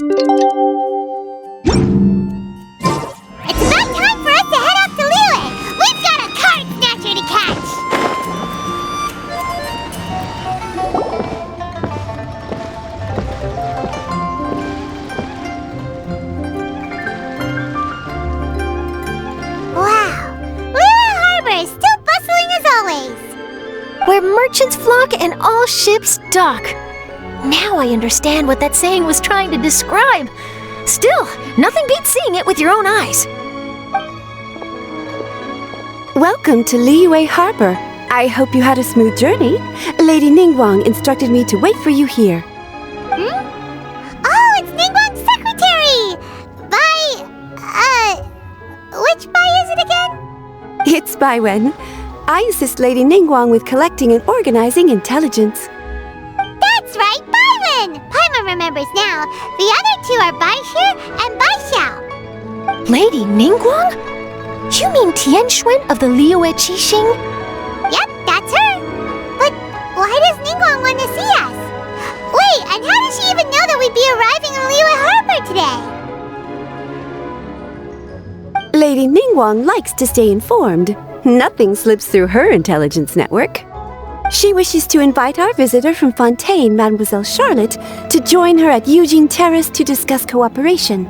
It's about time for us to head off to Liyue! We've got a card snatcher to catch! Wow! Liyue Harbor is still bustling as always! Where merchants flock and all ships dock. Now I understand what that saying was trying to describe. Still, nothing beats seeing it with your own eyes. Welcome to Liyue Harbor. I hope you had a smooth journey. Lady Ningguang instructed me to wait for you here. Oh, it's Ningguang's secretary! Which Bai is it again? It's Baiwen. I assist Lady Ningguang with collecting and organizing intelligence. That's right, Baiwen! Paimon remembers now. The other two are Baishir and Baishao. Lady Ningguang? You mean Tianxuan of the Liyue Qixing? Yep, that's her. But why does Ningguang want to see us? Wait, and how does she even know that we'd be arriving in Liyue Harbor today? Lady Ningguang likes to stay informed. Nothing slips through her intelligence network. She wishes to invite our visitor from Fontaine, Mademoiselle Charlotte, to join her at Eugene Terrace to discuss cooperation.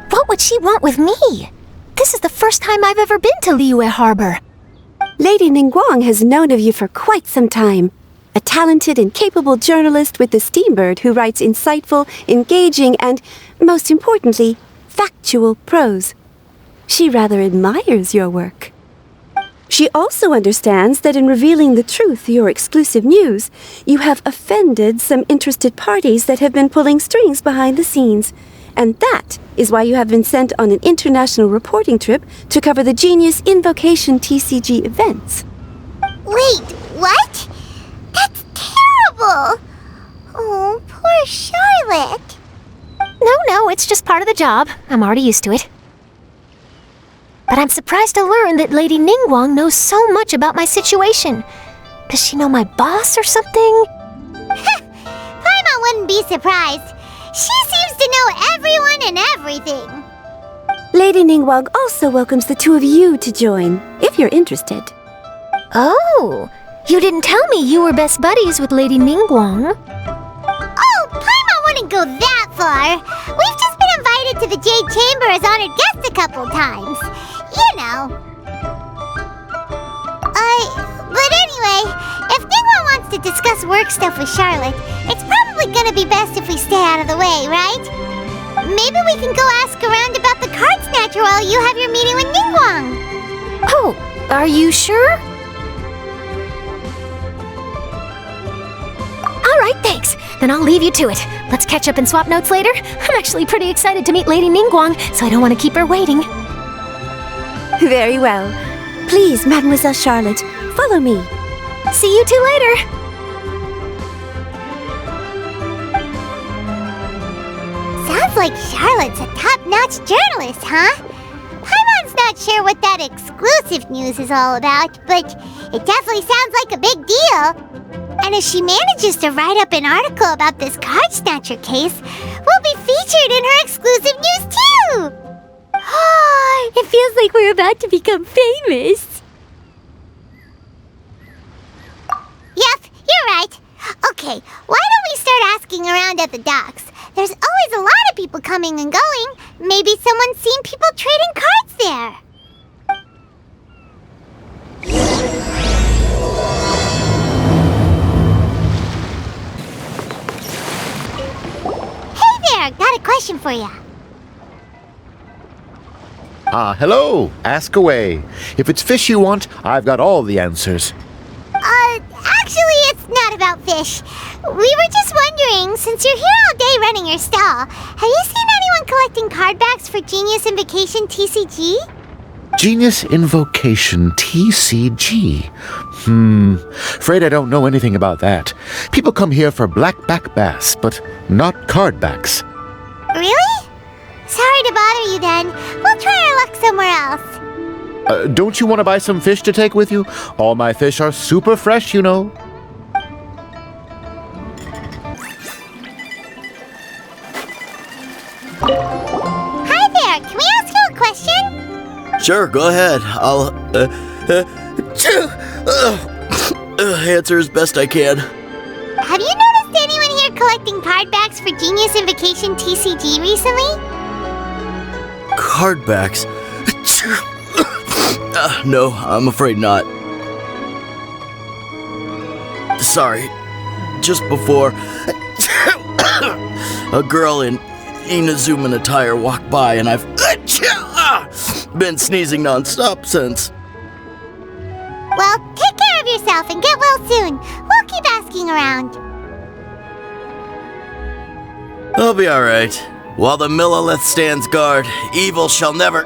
What would she want with me? This is the first time I've ever been to Liyue Harbor. Lady Ningguang has known of you for quite some time. A talented and capable journalist with the Steambird who writes insightful, engaging, and, most importantly, factual prose. She rather admires your work. She also understands that in revealing the truth, your exclusive news, you have offended some interested parties that have been pulling strings behind the scenes. And that is why you have been sent on an international reporting trip to cover the Genius Invocation TCG events. Wait, what? That's terrible! Oh, poor Charlotte. No, it's just part of the job. I'm already used to it. But I'm surprised to learn that Lady Ningguang knows so much about my situation. Does she know my boss or something? Paimon wouldn't be surprised. She seems to know everyone and everything. Lady Ningguang also welcomes the two of you to join, if you're interested. Oh, you didn't tell me you were best buddies with Lady Ningguang. Oh, Paimon wouldn't go that far. We've just been invited to the Jade Chamber as honored guests a couple times. You know. But anyway, if Ningguang wants to discuss work stuff with Charlotte, it's probably gonna be best if we stay out of the way, right? Maybe we can go ask around about the card snatcher while you have your meeting with Ningguang. Oh, are you sure? All right, thanks. Then I'll leave you to it. Let's catch up and swap notes later. I'm actually pretty excited to meet Lady Ningguang, so I don't want to keep her waiting. Very well. Please, Mademoiselle Charlotte, follow me. See you two later. Sounds like Charlotte's a top-notch journalist, huh? Paimon's not sure what that exclusive news is all about, but it definitely sounds like a big deal. And if she manages to write up an article about this card snatcher case, we'll be featured in her exclusive news too! It feels like we're about to become famous. Yep, you're right. Okay, why don't we start asking around at the docks? There's always a lot of people coming and going. Maybe someone's seen people trading cards there. Hey there, got a question for you. Hello. Ask away. If it's fish you want, I've got all the answers. Actually, it's not about fish. We were just wondering, since you're here all day running your stall, have you seen anyone collecting card backs for Genius Invocation TCG? Genius Invocation TCG. Afraid I don't know anything about that. People come here for blackback bass, but not card backs. Really? Sorry to bother you then. We'll try our luck somewhere else. Don't you want to buy some fish to take with you? All my fish are super fresh, you know. Sure, go ahead. I'll answer as best I can. Have you noticed anyone here collecting card backs for Genius Invocation TCG recently? Card backs? No, I'm afraid not. Sorry. Just before, a girl in Inazuman attire walked by and I've been sneezing non-stop since. Well, take care of yourself and get well soon. We'll keep asking around. I'll be alright. While the Millilith stands guard, evil shall never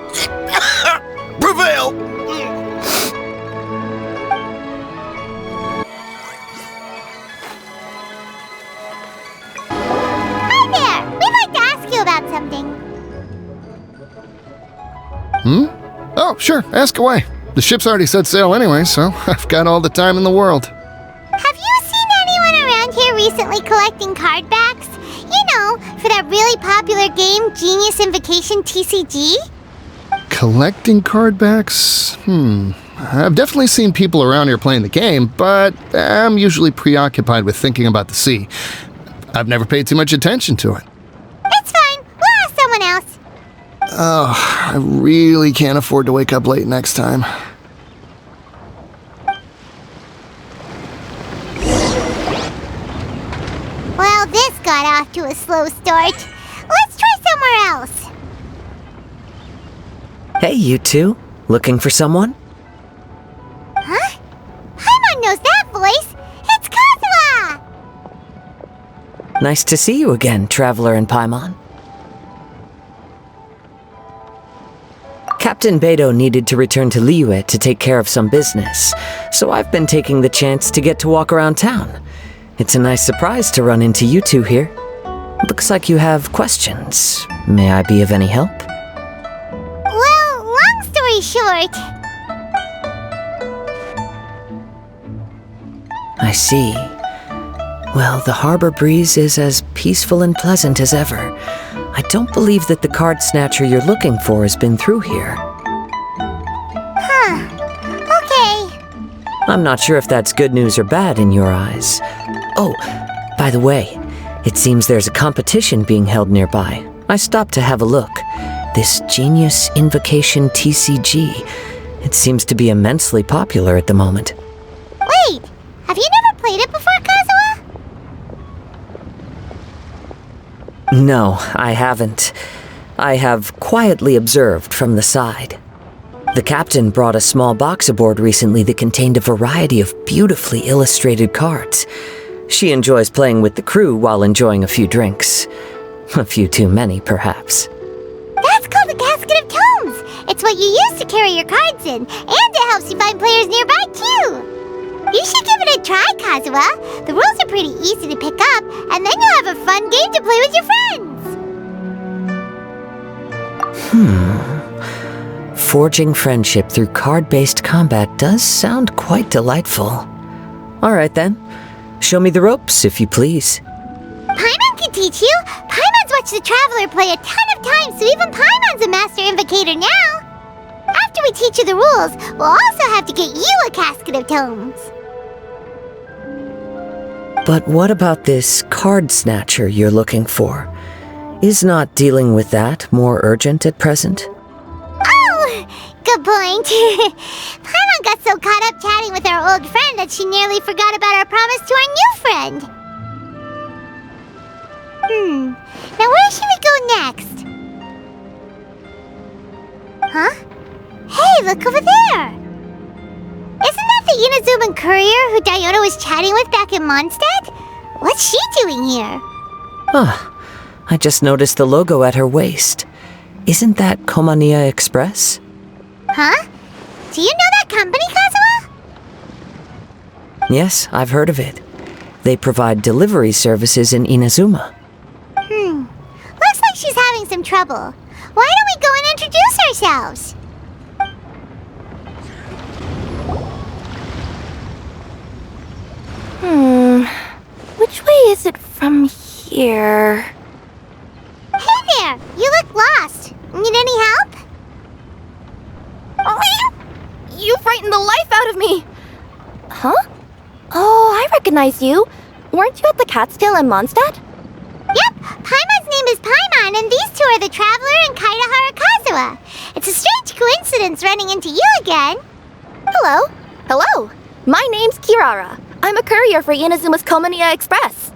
prevail! Hi there! We'd like to ask you about something. Oh, sure, ask away. The ship's already set sail anyway, so I've got all the time in the world. Have you seen anyone around here recently collecting card backs? You know, for that really popular game, Genius Invocation TCG? Collecting card backs? I've definitely seen people around here playing the game, but I'm usually preoccupied with thinking about the sea. I've never paid too much attention to it. It's fine. We'll ask someone else. Oh, I really can't afford to wake up late next time. Well, this got off to a slow start. Let's try somewhere else. Hey, you two. Looking for someone? Huh? Paimon knows that voice. It's Kazuha! Nice to see you again, Traveler and Paimon. Captain Beidou needed to return to Liyue to take care of some business, so I've been taking the chance to get to walk around town. It's a nice surprise to run into you two here. Looks like you have questions. May I be of any help? Well, long story short, I see. Well, the harbor breeze is as peaceful and pleasant as ever. I don't believe that the card snatcher you're looking for has been through here. okay. I'm not sure if that's good news or bad in your eyes. Oh, by the way, it seems there's a competition being held nearby. I stopped to have a look. This Genius Invocation TCG. It seems to be immensely popular at the moment. Wait, have you never played it before, Kazuha? No, I haven't. I have quietly observed from the side. The captain brought a small box aboard recently that contained a variety of beautifully illustrated cards. She enjoys playing with the crew while enjoying a few drinks. A few too many, perhaps. That's called a casket of tomes. It's what you use to carry your cards in, and it helps you find players nearby, too. You should give it a try, Kazuha. The rules are pretty easy to pick up, and then you'll have a fun game to play with your friends. Forging friendship through card-based combat does sound quite delightful. All right, then. Show me the ropes, if you please. Paimon can teach you. Paimon's watched the Traveler play a ton of times, so even Paimon's a master invocator now. After we teach you the rules, we'll also have to get you a casket of tomes. But what about this card snatcher you're looking for? Is not dealing with that more urgent at present? Oh, good point. Paimon got so caught up chatting with our old friend that she nearly forgot about our promise to our new friend. Now where should we go next? Huh? Hey, look over there! Isn't that the Inazuman courier who Diona was chatting with back in Mondstadt? What's she doing here? I just noticed the logo at her waist. Isn't that Komania Express? Huh? Do you know that company, Kazuha? Yes, I've heard of it. They provide delivery services in Inazuma. Looks like she's having some trouble. Why don't we go and introduce ourselves? Which way is it from here? Hey there! You look lost. Need any help? You frightened the life out of me! Huh? Oh, I recognize you. Weren't you at the Cat's Tail in Mondstadt? Yep, Paimon's name is Paimon, and these two are the Traveler and Kaida Harakazawa. It's a strange coincidence running into you again. Hello. Hello. My name's Kirara. I'm a courier for Inazuma's Komaniya Express.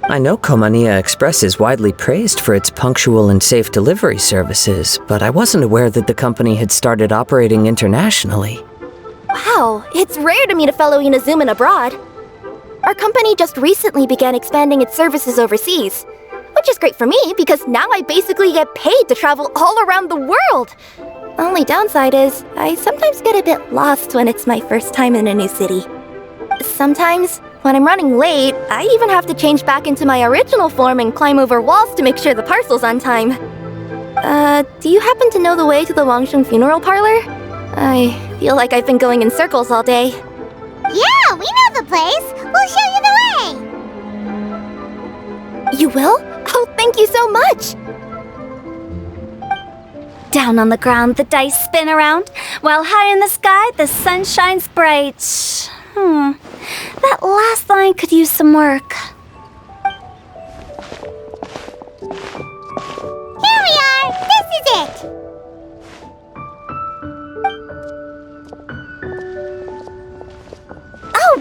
I know Komaniya Express is widely praised for its punctual and safe delivery services, but I wasn't aware that the company had started operating internationally. Wow, it's rare to meet a fellow Inazuman abroad. Our company just recently began expanding its services overseas, which is great for me because now I basically get paid to travel all around the world. Only downside is, I sometimes get a bit lost when it's my first time in a new city. Sometimes, when I'm running late, I even have to change back into my original form and climb over walls to make sure the parcel's on time. Do you happen to know the way to the Wangsheng funeral parlor? I feel like I've been going in circles all day. Yeah, we know the place. We'll show you the way. You will? Oh, thank you so much! Down on the ground, the dice spin around, while high in the sky, the sun shines bright. That last line could use some work. Here we are. This is it. Oh,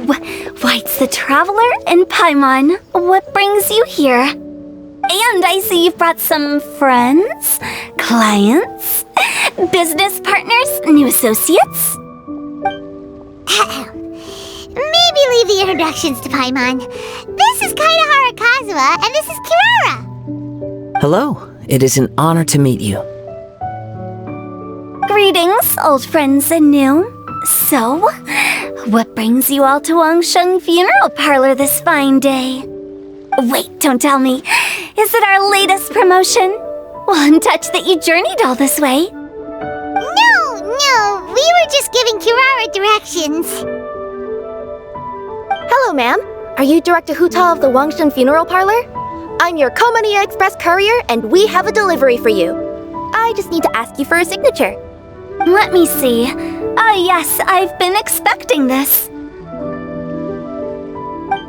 why, it's the Traveler and Paimon. What brings you here? And I see you've brought some friends, clients, business partners, new associates. Maybe leave the introductions to Paimon. This is Kaida Harakazawa, and this is Kirara. Hello, it is an honor to meet you. Greetings, old friends and new. So, what brings you all to Wangsheng Funeral Parlor this fine day? Wait, don't tell me. Is it our latest promotion? Well, I'm touched that you journeyed all this way. No, we were just giving Kirara directions. Hello, ma'am. Are you Director Huta of the Wangsheng Funeral Parlor? I'm your Komaniya Express courier, and we have a delivery for you. I just need to ask you for a signature. Let me see. Yes, I've been expecting this.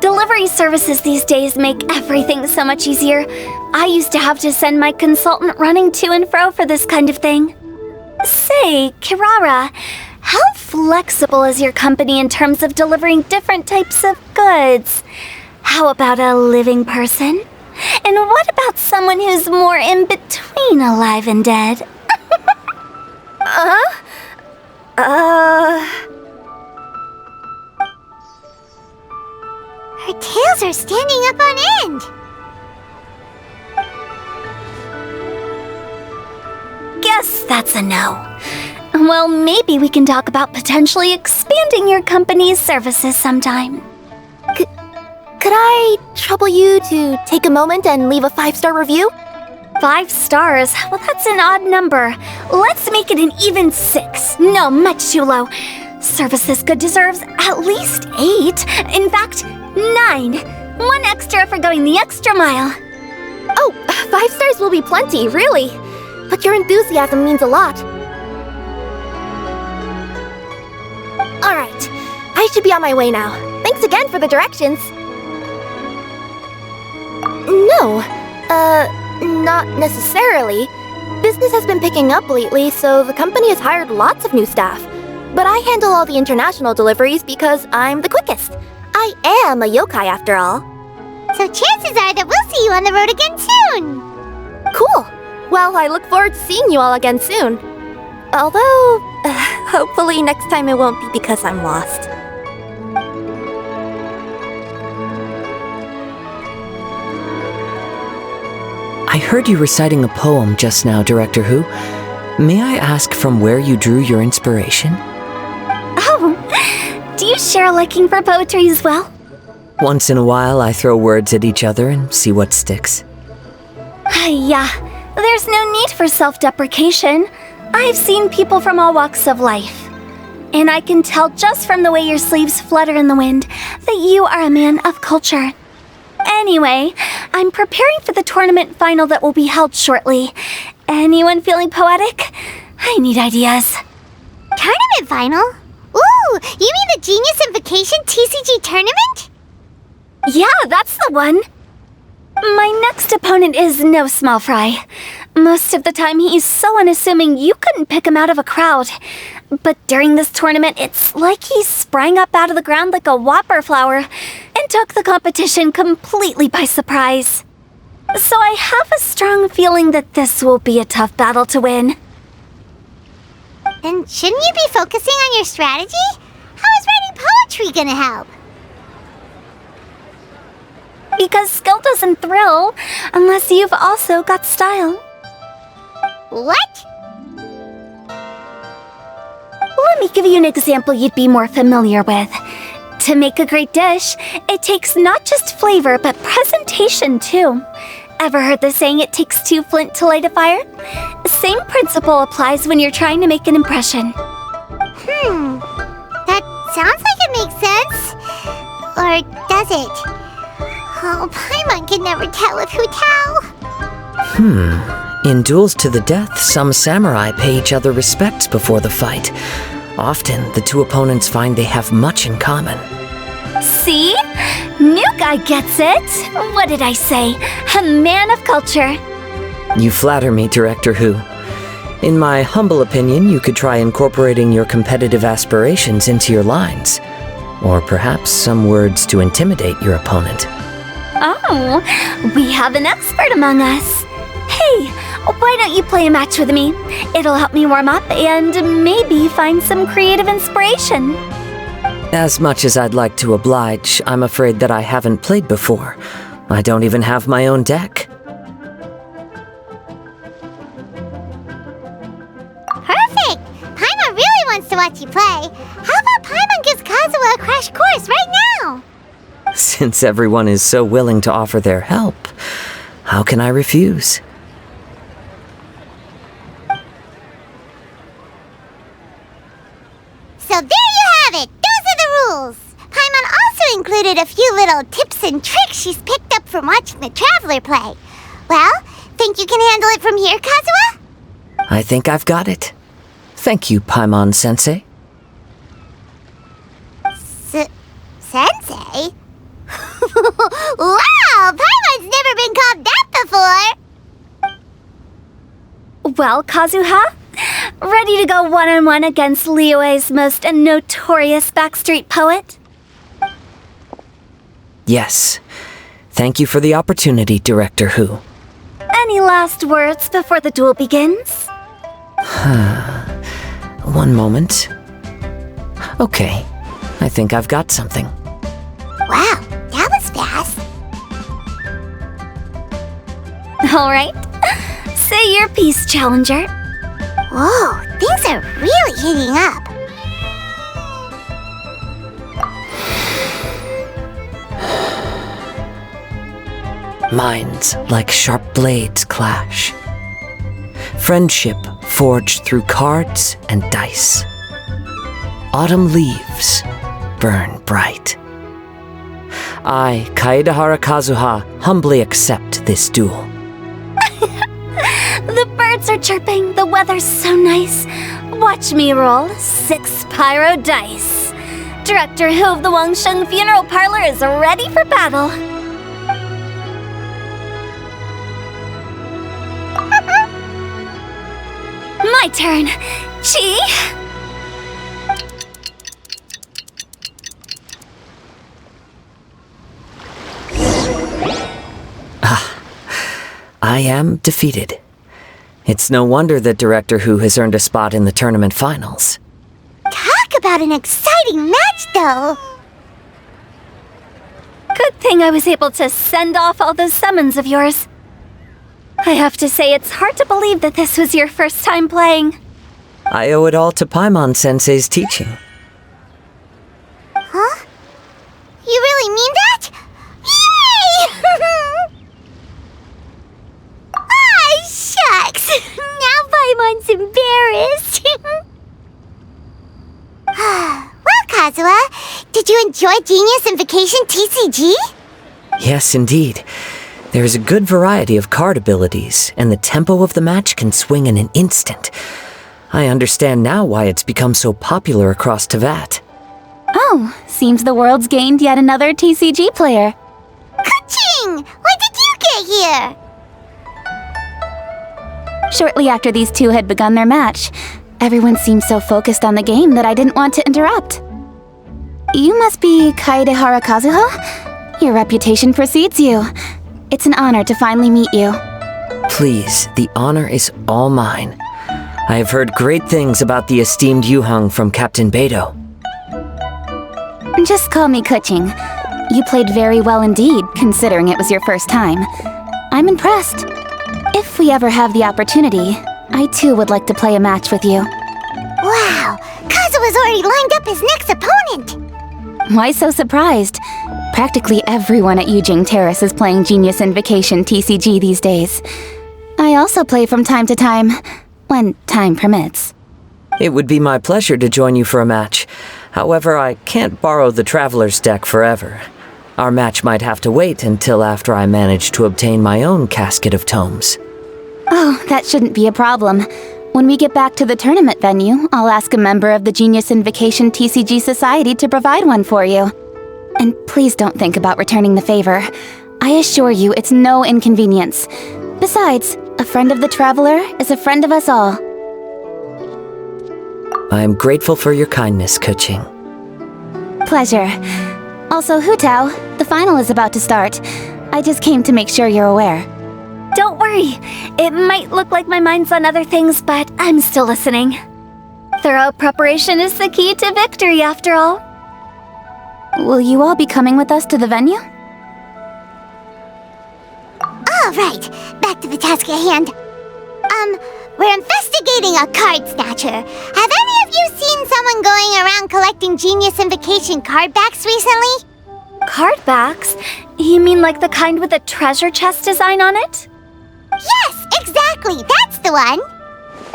Delivery services these days make everything so much easier. I used to have to send my consultant running to and fro for this kind of thing. Say, Kirara, how flexible is your company in terms of delivering different types of goods? How about a living person? And what about someone who's more in between alive and dead? Her tails are standing up on end. Guess that's a no. Well, maybe we can talk about potentially expanding your company's services sometime. Could I trouble you to take a moment and leave a 5-star review? 5 stars? Well, that's an odd number. Let's make it an even 6. No, much too low. Service this good deserves at least 8. In fact, 9. 1 extra for going the extra mile. Oh, 5 stars will be plenty, really. But your enthusiasm means a lot. Alright, I should be on my way now. Thanks again for the directions. No, not necessarily. Business has been picking up lately, so the company has hired lots of new staff. But I handle all the international deliveries because I'm the quickest. I am a yokai after all. So chances are that we'll see you on the road again soon. Cool. Well, I look forward to seeing you all again soon. Although, hopefully next time it won't be because I'm lost. I heard you reciting a poem just now, Director Who. May I ask from where you drew your inspiration? Oh, do you share a liking for poetry as well? Once in a while, I throw words at each other and see what sticks. Yeah, there's no need for self-deprecation. I've seen people from all walks of life. And I can tell just from the way your sleeves flutter in the wind that you are a man of culture. Anyway, I'm preparing for the tournament final that will be held shortly. Anyone feeling poetic? I need ideas. Tournament final? Ooh, you mean the Genius Invocation TCG tournament? Yeah, that's the one. My next opponent is no small fry. Most of the time he's so unassuming you couldn't pick him out of a crowd. But during this tournament, it's like he sprang up out of the ground like a whopper flower and took the competition completely by surprise. So I have a strong feeling that this will be a tough battle to win. Then shouldn't you be focusing on your strategy? How is writing poetry gonna help? Because skill doesn't thrill unless you've also got style. What? Let me give you an example you'd be more familiar with. To make a great dish, it takes not just flavor, but presentation too. Ever heard the saying, it takes 2 flint to light a fire? Same principle applies when you're trying to make an impression. That sounds like it makes sense. Or does it? Oh, Paimon can never tell with Hu Tao. In duels to the death, some samurai pay each other respects before the fight. Often, the two opponents find they have much in common. See? New guy gets it. What did I say? A man of culture. You flatter me, Director Hu. In my humble opinion, you could try incorporating your competitive aspirations into your lines. Or perhaps some words to intimidate your opponent. Oh, we have an expert among us. Hey, why don't you play a match with me? It'll help me warm up and maybe find some creative inspiration. As much as I'd like to oblige, I'm afraid that I haven't played before. I don't even have my own deck. Perfect! Paimon really wants to watch you play. How about Paimon gives Kazuha a crash course right now? Since everyone is so willing to offer their help, how can I refuse? So there you have it! Those are the rules! Paimon also included a few little tips and tricks she's picked up from watching the Traveler play. Well, think you can handle it from here, Kazuha? I think I've got it. Thank you, Paimon-sensei. Sensei? Wow! Paimon's never been called that before! Well, Kazuha, ready to go one-on-one against Liyue's most notorious backstreet poet? Yes. Thank you for the opportunity, Director Hu. Any last words before the duel begins? One moment. Okay, I think I've got something. Wow, that was fast. All right. Say your piece, Challenger. Whoa, things are really heating up. Minds like sharp blades clash. Friendship forged through cards and dice. Autumn leaves burn bright. I, Kaedahara Kazuha, humbly accept this duel. The birds are chirping, the weather's so nice. Watch me roll 6 pyro dice. Director Hu of the Wangsheng Funeral Parlor is ready for battle. My turn. Chi! I am defeated. It's no wonder that Director Hu has earned a spot in the tournament finals. Talk about an exciting match, though. Good thing I was able to send off all those summons of yours. I have to say, it's hard to believe that this was your first time playing. I owe it all to Paimon-sensei's teaching. Huh? You really mean that? Yay! Ah, shucks! Now Paimon's embarrassed. Well, Kazuha, did you enjoy Genius Invocation TCG? Yes, indeed. There's a good variety of card abilities, and the tempo of the match can swing in an instant. I understand now why it's become so popular across Tevat. Oh, seems the world's gained yet another TCG player. Ka-ching! When did you get here? Shortly after these two had begun their match, everyone seemed so focused on the game that I didn't want to interrupt. You must be Kaede Harakazuha? Your reputation precedes you. It's an honor to finally meet you. Please, the honor is all mine. I have heard great things about the esteemed Yuhang from Captain Beidou. Just call me Kuching. You played very well indeed, considering it was your first time. I'm impressed. If we ever have the opportunity, I too would like to play a match with you. Wow! Kazuha's already lined up his next opponent! Why so surprised? Practically everyone at Yujing Terrace is playing Genius Invocation TCG these days. I also play from time to time, when time permits. It would be my pleasure to join you for a match. However, I can't borrow the Traveler's deck forever. Our match might have to wait until after I manage to obtain my own casket of tomes. Oh, that shouldn't be a problem. When we get back to the tournament venue, I'll ask a member of the Genius Invocation TCG Society to provide one for you. And please don't think about returning the favor. I assure you it's no inconvenience. Besides, a friend of the Traveler is a friend of us all. I am grateful for your kindness, Kuching. Pleasure. Also, Hutao, the final is about to start. I just came to make sure you're aware. Don't worry. It might look like my mind's on other things, but I'm still listening. Thorough preparation is the key to victory, after all. Will you all be coming with us to the venue? All right, back to the task at hand. We're investigating a card snatcher. Have any of you seen someone going around collecting Genius Invocation card backs recently? Card backs? You mean like the kind with a treasure chest design on it? Yes, exactly, that's the one.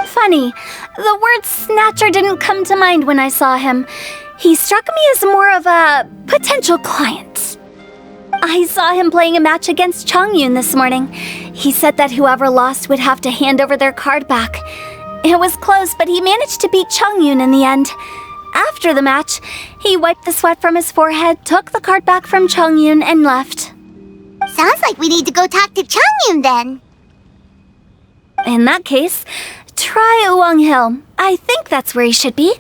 Funny, the word snatcher didn't come to mind when I saw him. He struck me as more of a potential client. I saw him playing a match against Chongyun this morning. He said that whoever lost would have to hand over their card back. It was close, but he managed to beat Chongyun in the end. After the match, he wiped the sweat from his forehead, took the card back from Chongyun, and left. Sounds like we need to go talk to Chongyun then. In that case, try Uwang Hill. I think that's where he should be.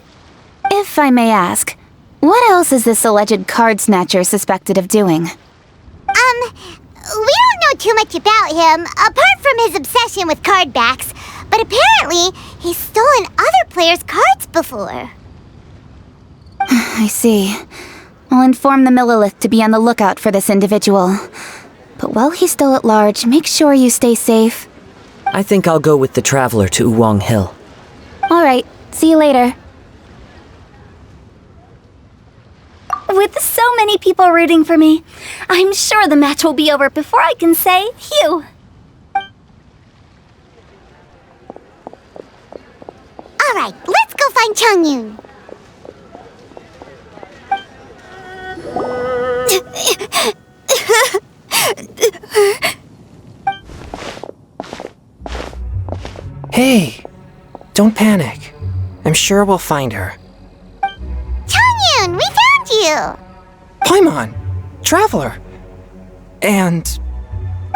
If I may ask, what else is this alleged card snatcher suspected of doing? We don't know too much about him, apart from his obsession with card backs, but apparently he's stolen other players' cards before. I see. I'll inform the Millilith to be on the lookout for this individual. But while he's still at large, make sure you stay safe. I think I'll go with the Traveler to Uwang Hill. Alright, see you later. With so many people rooting for me, I'm sure the match will be over before I can say phew. Alright, let's go find Chongyun. Hey! Don't panic. I'm sure we'll find her. Chongyun, we found you! Paimon! Traveler! And...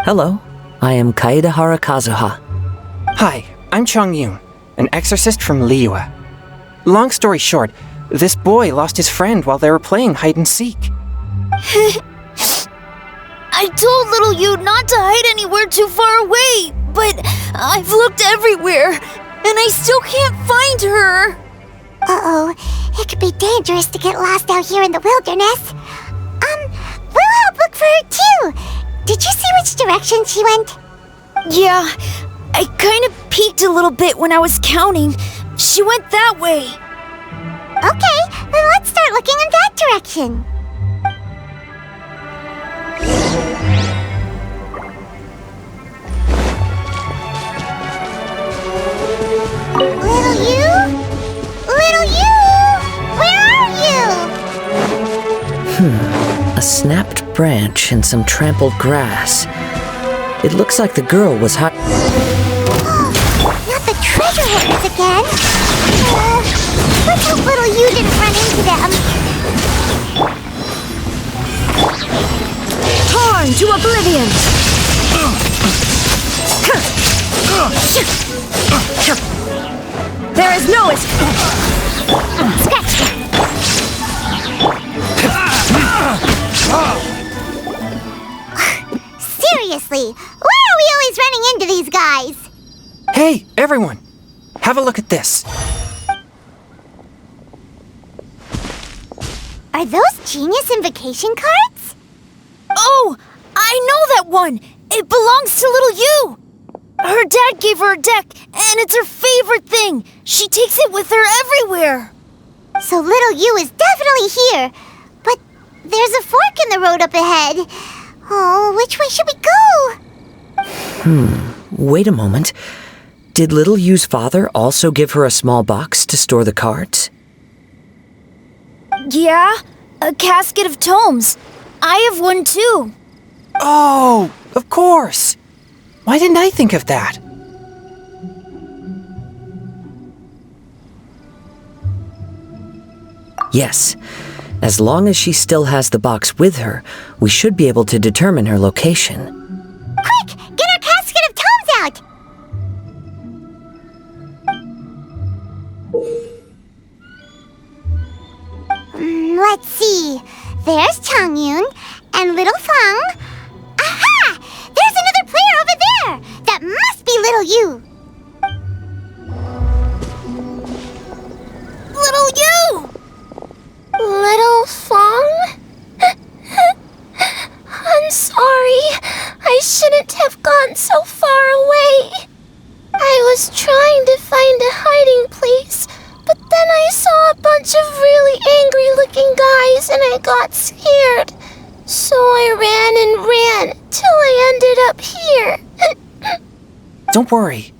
Hello, I am Kaede Harakazuha. Hi, I'm Chongyun, an exorcist from Liyue. Long story short, this boy lost his friend while they were playing hide-and-seek. I told little Yu not to hide anywhere too far away, but I've looked everywhere, and I still can't find her. Uh-oh, it could be dangerous to get lost out here in the wilderness. We'll help look for her too. Did you see which direction she went? Yeah, I kind of peeked a little bit when I was counting. She went that way. Okay, then let's start looking in that direction. Little you? Little you? Where are you? A snapped branch and some trampled grass. It looks like the girl was Not the treasure hunters again. Let's hope little you didn't run into them. Torn to oblivion! There is no escape! Scratch that. Seriously, why are we always running into these guys? Hey, everyone! Have a look at this. Are those genius invocation cards? Oh, I know that one! It belongs to little you! Her dad gave her a deck, and it's her favorite thing! She takes it with her everywhere! So little you is definitely here. But there's a fork in the road up ahead. Oh, which way should we go? Wait a moment. Did little Yu's father also give her a small box to store the cards? Yeah, a casket of tomes. I have one too. Oh, of course! Why didn't I think of that? Yes. As long as she still has the box with her, we should be able to determine her location. Quick, get our casket of tomes out! Let's see. There's Changyun and little Fang. Aha! There's another player over there! That must be little you! Little you! Little Fang? I'm sorry. I shouldn't have gone so far away. I was trying to find a hiding place, but then I saw a bunch of really angry-looking guys and I got scared. So I ran till I ended up here. Don't worry.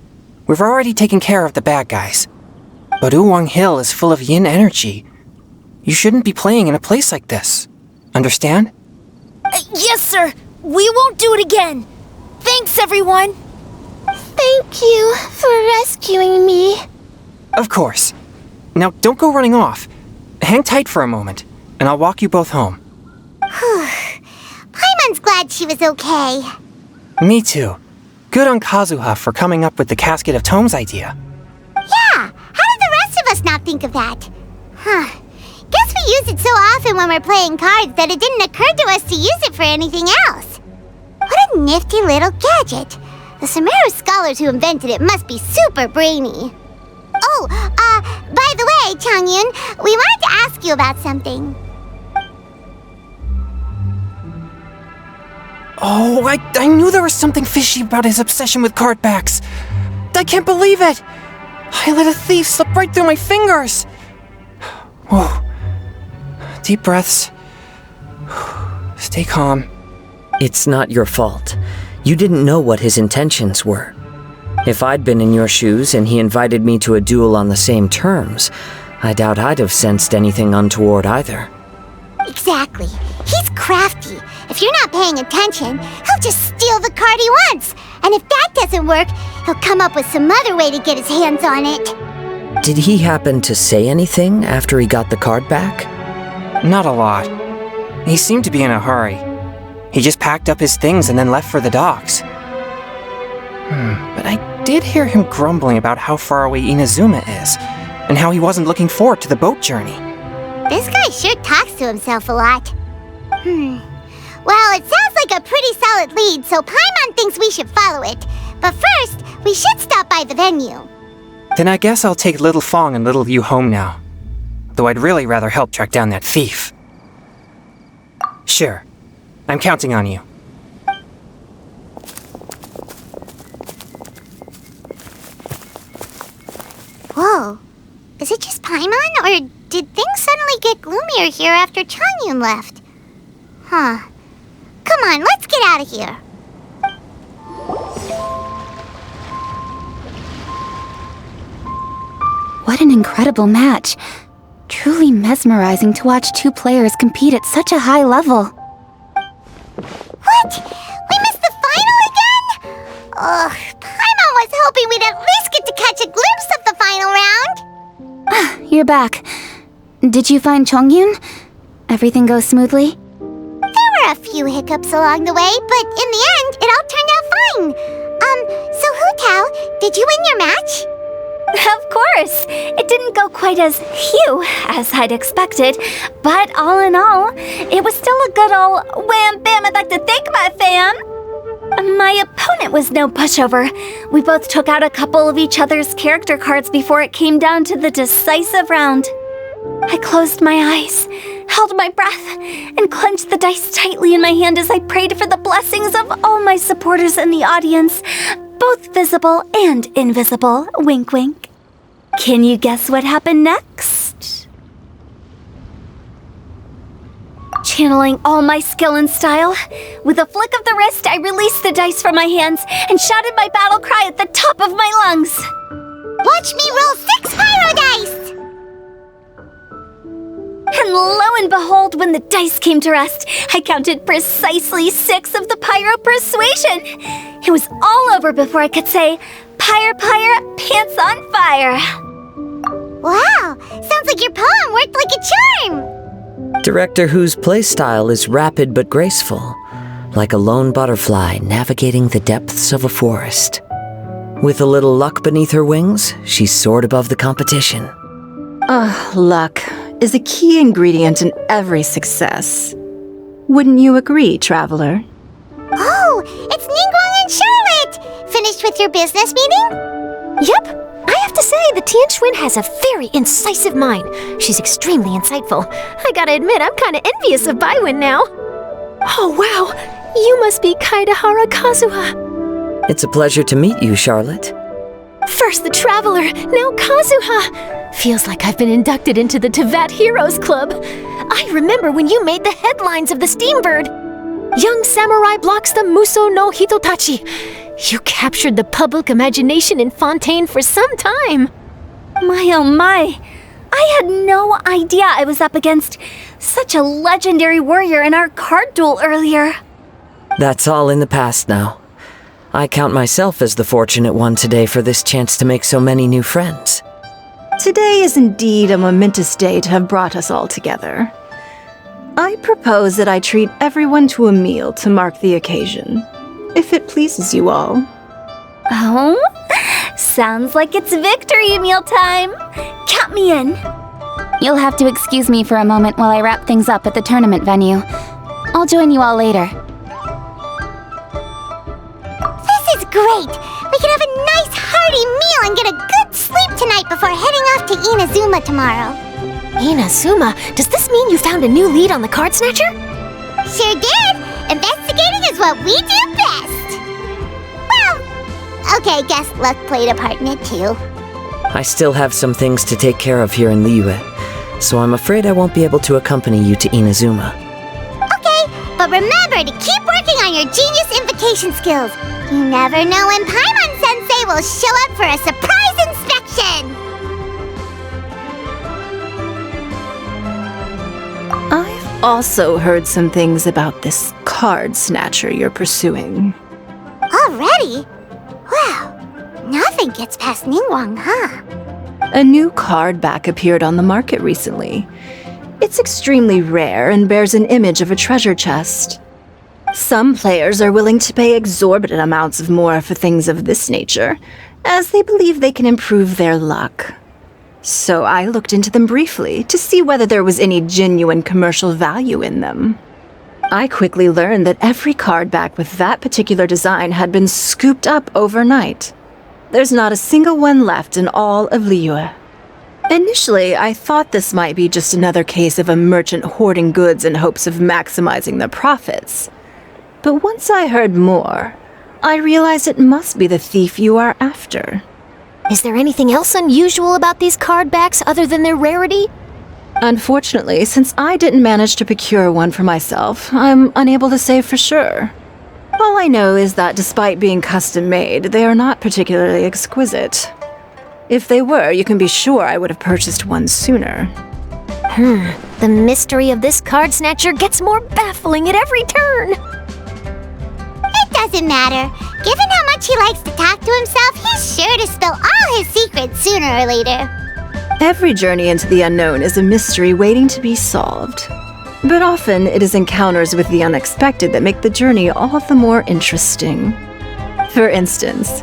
We've already taken care of the bad guys. But Uwang Hill is full of yin energy. You shouldn't be playing in a place like this. Understand? Yes, sir. We won't do it again. Thanks, everyone. Thank you for rescuing me. Of course. Now, don't go running off. Hang tight for a moment, and I'll walk you both home. Paimon's glad she was okay. Me too. Good on Kazuha for coming up with the Casket of Tomes idea. Yeah, how did the rest of us not think of that? Guess we use it so often when we're playing cards that it didn't occur to us to use it for anything else. What a nifty little gadget. The Sumeru scholars who invented it must be super brainy. Oh, by the way, Changyun, we wanted to ask you about something. Oh, I knew there was something fishy about his obsession with card backs. I can't believe it! I let a thief slip right through my fingers! Whoa. Deep breaths. Stay calm. It's not your fault. You didn't know what his intentions were. If I'd been in your shoes and he invited me to a duel on the same terms, I doubt I'd have sensed anything untoward either. Exactly. He's crafty. If you're not paying attention, he'll just steal the card he wants. And if that doesn't work, he'll come up with some other way to get his hands on it. Did he happen to say anything after he got the card back? Not a lot. He seemed to be in a hurry. He just packed up his things and then left for the docks. But I did hear him grumbling about how far away Inazuma is, and how he wasn't looking forward to the boat journey. This guy sure talks to himself a lot. Well, it sounds like a pretty solid lead, so Paimon thinks we should follow it. But first, we should stop by the venue. Then I guess I'll take little Fong and little Yu home now. Though I'd really rather help track down that thief. Sure. I'm counting on you. Whoa. Is it just Paimon, or did things suddenly get gloomier here after Changyun left? Come on, let's get out of here. What an incredible match. Truly mesmerizing to watch two players compete at such a high level. What? We missed the final again? Paimon was hoping we'd at least get to catch a glimpse of the final round. you're back. Did you find Chongyun? Everything go smoothly? There were a few hiccups along the way, but in the end, it all turned out fine. So Hu Tao, did you win your match? Of course! It didn't go quite as as I'd expected, but all in all, it was still a good old wham bam I'd like to thank my fam! My opponent was no pushover. We both took out a couple of each other's character cards before it came down to the decisive round. I closed my eyes, held my breath, and clenched the dice tightly in my hand as I prayed for the blessings of all my supporters in the audience, both visible and invisible. Wink, wink. Can you guess what happened next? Channeling all my skill and style, with a flick of the wrist, I released the dice from my hands and shouted my battle cry at the top of my lungs. Watch me roll 6 pyro dice! And lo and behold, when the dice came to rest, I counted precisely 6 of the pyro persuasion. It was all over before I could say, Pyre, pants on fire. Wow, sounds like your poem worked like a charm. Director Hu's playstyle is rapid but graceful, like a lone butterfly navigating the depths of a forest. With a little luck beneath her wings, she soared above the competition. Luck is a key ingredient in every success. Wouldn't you agree, Traveler? Oh, it's Ningguang and Charlotte! Finished with your business meeting? Yep. I have to say, the Tianquan has a very incisive mind. She's extremely insightful. I gotta admit, I'm kinda envious of Baiwen now. Oh, wow. You must be Kaidahara Kazuha. It's a pleasure to meet you, Charlotte. First the Traveler, now Kazuha. Feels like I've been inducted into the Tevat Heroes Club. I remember when you made the headlines of the Steambird. Young samurai blocks the Muso no Hitotachi. You captured the public imagination in Fontaine for some time. My oh my. I had no idea I was up against such a legendary warrior in our card duel earlier. That's all in the past now. I count myself as the fortunate one today for this chance to make so many new friends. Today is indeed a momentous day to have brought us all together. I propose that I treat everyone to a meal to mark the occasion, if it pleases you all. Oh? Sounds like it's victory meal time. Count me in. You'll have to excuse me for a moment while I wrap things up at the tournament venue. I'll join you all later. This is great! We can have a nice hearty meal and get a good sleep tonight before heading off to Inazuma tomorrow. Inazuma? Does this mean you found a new lead on the Card Snatcher? Sure did! Investigating is what we do best! Well, okay, guess luck played a part in it too. I still have some things to take care of here in Liyue, so I'm afraid I won't be able to accompany you to Inazuma. Okay, but remember to keep working on your genius invocation skills. You never know when Paimon-sensei will show up for a surprise inspection! I've also heard some things about this card snatcher you're pursuing. Already? Wow, nothing gets past Ningguang, huh? A new card back appeared on the market recently. It's extremely rare and bears an image of a treasure chest. Some players are willing to pay exorbitant amounts of more for things of this nature, as they believe they can improve their luck. So I looked into them briefly to see whether there was any genuine commercial value in them. I quickly learned that every card back with that particular design had been scooped up overnight. There's not a single one left in all of Liyue. Initially, I thought this might be just another case of a merchant hoarding goods in hopes of maximizing their profits. But once I heard more, I realized it must be the thief you are after. Is there anything else unusual about these card backs other than their rarity? Unfortunately, since I didn't manage to procure one for myself, I'm unable to say for sure. All I know is that despite being custom-made, they are not particularly exquisite. If they were, you can be sure I would have purchased one sooner. The mystery of this card snatcher gets more baffling at every turn. It doesn't matter. Given how much he likes to talk to himself, he's sure to spill all his secrets sooner or later. Every journey into the unknown is a mystery waiting to be solved. But often it is encounters with the unexpected that make the journey all the more interesting. For instance,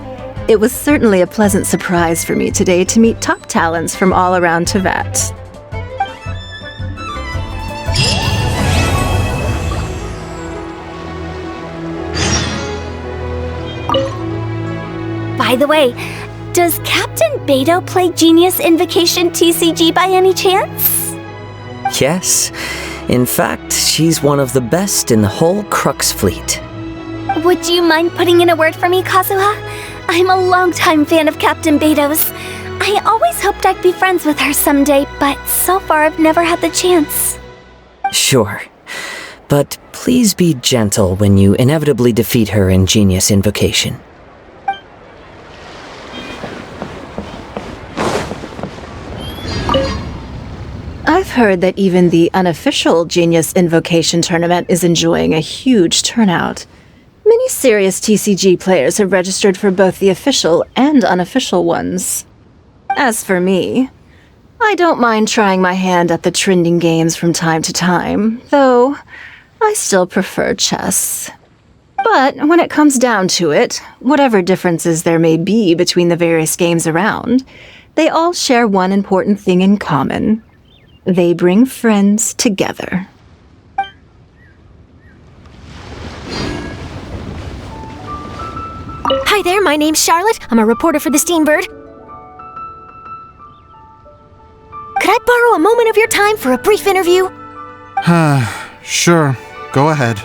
it was certainly a pleasant surprise for me today to meet top talents from all around Tevat. By the way, does Captain Beto play Genius Invocation TCG by any chance? Yes. In fact, she's one of the best in the whole Crux fleet. Would you mind putting in a word for me, Kazuha? I'm a longtime fan of Captain Beto's. I always hoped I'd be friends with her someday, but so far I've never had the chance. Sure. But please be gentle when you inevitably defeat her in Genius Invocation. I've heard that even the unofficial Genius Invocation tournament is enjoying a huge turnout. Many serious TCG players have registered for both the official and unofficial ones. As for me, I don't mind trying my hand at the trending games from time to time, though I still prefer chess. But when it comes down to it, whatever differences there may be between the various games around, they all share one important thing in common. They bring friends together. Hi there, my name's Charlotte. I'm a reporter for the Steambird. Could I borrow a moment of your time for a brief interview? Sure. Go ahead.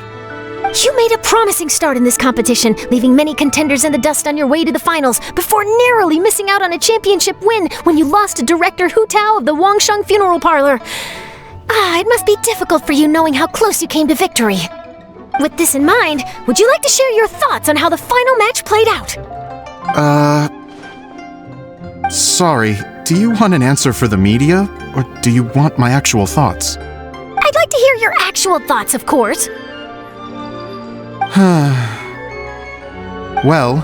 You made a promising start in this competition, leaving many contenders in the dust on your way to the finals, before narrowly missing out on a championship win when you lost to Director Hu Tao of the Wangsheng Funeral Parlor. It must be difficult for you knowing how close you came to victory. With this in mind, would you like to share your thoughts on how the final match played out? Sorry, do you want an answer for the media, or do you want my actual thoughts? I'd like to hear your actual thoughts, of course. Well,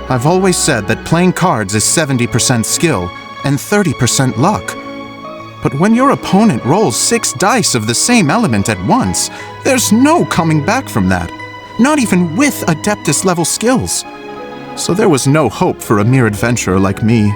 I've always said that playing cards is 70% skill and 30% luck. But when your opponent rolls 6 dice of the same element at once, there's no coming back from that, not even with Adeptus level skills. So there was no hope for a mere adventurer like me.